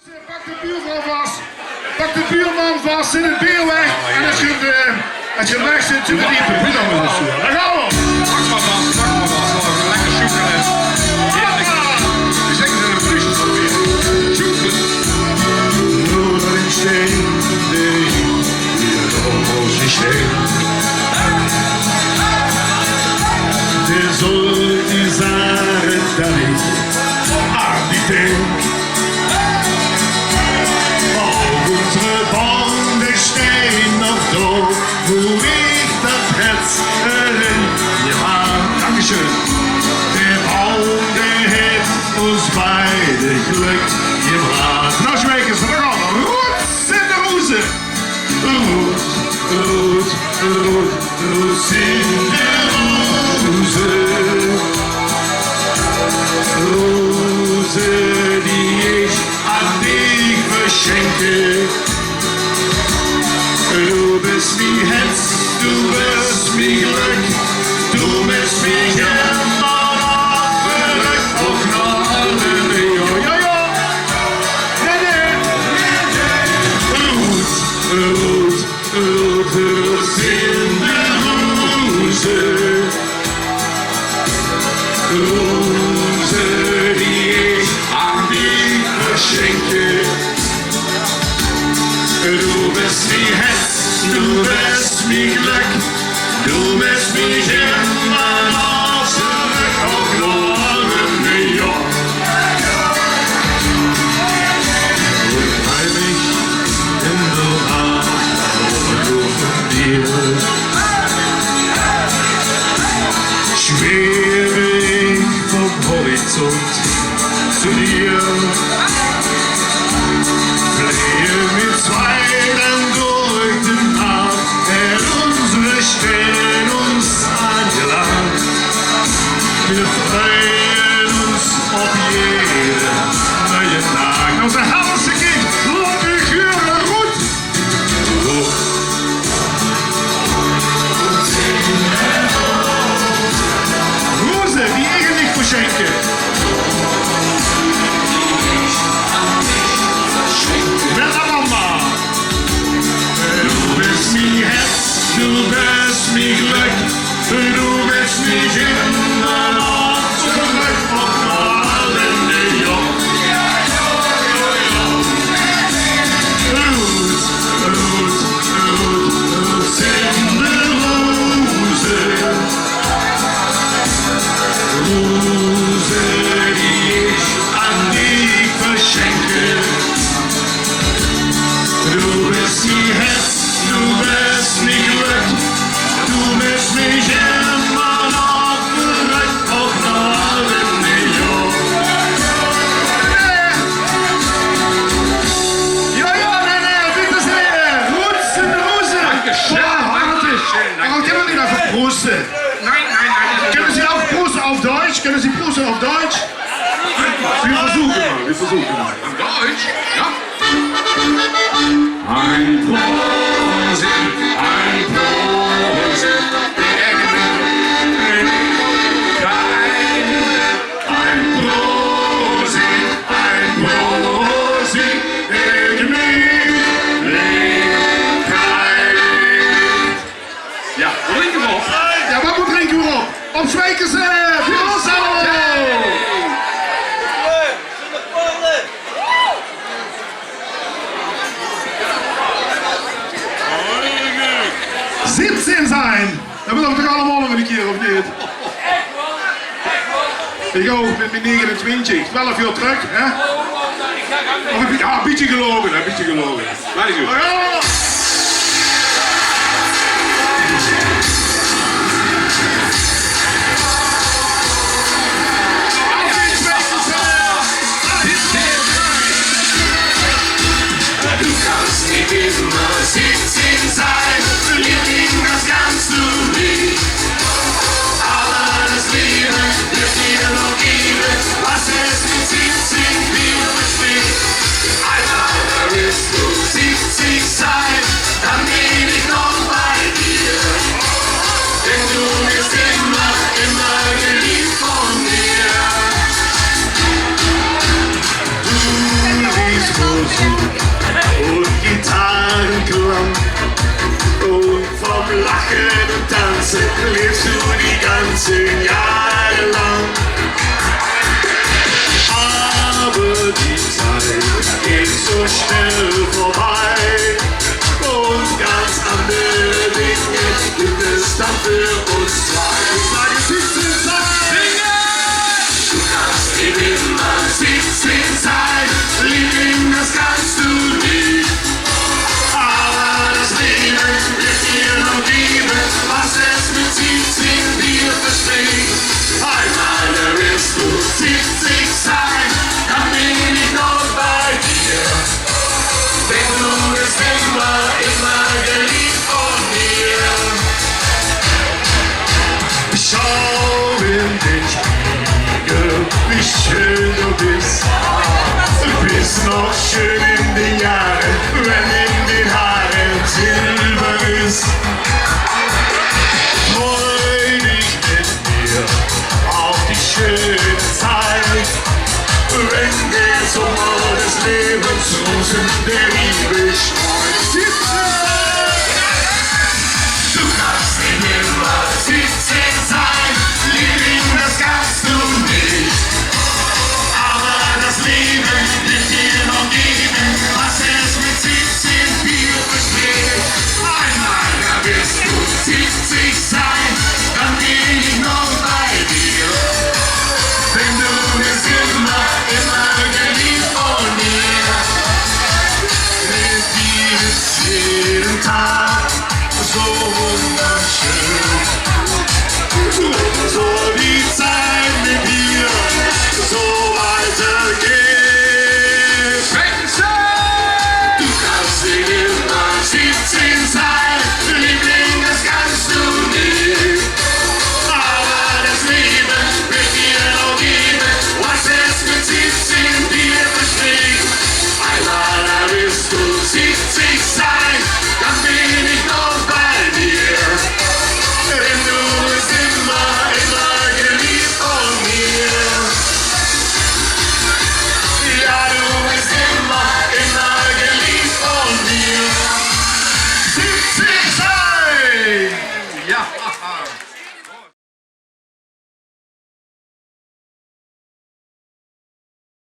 Pak de buurman vast, zet het bier weg en als je weg zit, doe het niet op de buurman. Daar gaan we! Pak maar vast. Lekker Sjoenkele. Die zeggen ze een vliesjes proberen. Sjoenkele. Nur in steen, hier almost in steen. Der soll die Sache da nicht an die denk. Unsere Bande stehen noch da, wo ich das Herz ja, Dankeschön. Der Baum, der hat uns beide Glück gebracht. Nou, Sjweikese, daar gaan we. Roet in de roze. Roet in de roze. Roze die ich an dich verschenke. Du bist wie Herz, du bist wie Glück, du bist wie immer noch verrückt. Opgenomen, Roet in de roze. Roze die ich an dich verschenke. Du bist wie Herz, du bist wie Glück, du bist wie immer noch zurück. Opgenomen, ja. Und halt mich in der Arme von dir. Schwebe ich vom Horizont zu dir. Flehe mit Zweien durch den Tag, der unsere stehen uns angelangt. Wir freuen uns auf jeden neuen Tag. Unser Herz geht, und ich höre Roet. Roze, die ich nicht verschenke. Bertha Bamba. Du bist wie Herz, du bist wie Glück, du bist wie immer noch zurück. Opgenomen, ja. Roet in de roze. Roze die ich an dich verschenke. Du bist wie Herz, du bist wie Glück, du bist mich immer noch verrückt. Opgenomen, ja. Bitte sehr. Roet in de roze. Dankeschön. Warum können wir nicht einfach prosten? Nein. Können Sie auch prosten auf Deutsch? Können Sie prosten auf Deutsch? Wir versuchen mal. Auf Deutsch? Ja. Ein Prosit, der Gewinn, ein Prosit, der Gewinn, Ja, drinken we op. ja, wat moet drinken we op? Op Sjweikese, voor ons allemaal! 17 zijn! Dat willen we toch allemaal nog een keer, of niet? Ik ook, met mijn 29. 12 jaar terug, hè? Of een beetje gelogen, een beetje gelogen. Waar is u? Du kannst nicht immer 17 sein, wir lieben das Ganze nicht. Aber das Leben wird dir noch geben, was es mit 17 wieder besteht. Einmal wirst du 70 sein. lebst du die ganzen Jahre lang. Aber die Zeit geht so schnell vorbei und ganz andere Dinge gibt es dann für uns zwei. Ich sage 17 sein. Du kannst nicht immer 17 sein, Liebling, das kannst du nicht. Aber das Leben wird dir noch geben, was es mit 17 dir verspricht. Einmal wirst du 70 sein, dann bin ich noch bei dir. Denn du bist immer geliebt von mir. Schau in den Spiegel, wie schön du bist. Du bist noch schön in den Jahren, wenn in den Haaren Silber ist. Freu dich mit mir auf die schöne Zeit, wenn der Sommer des Lebens Rosen der Liebe streut. Du kannst nicht immer 17 sein, Liebling, das kannst du nicht. Aber das Leben wird dir noch geben, was es mit 17 dir verspricht. Einmal da wirst du 70 sein, dann bin ich noch bei dir. Denn du bist immer geliebt von mir. Mit dir ist jeden Tag so wunderschön. So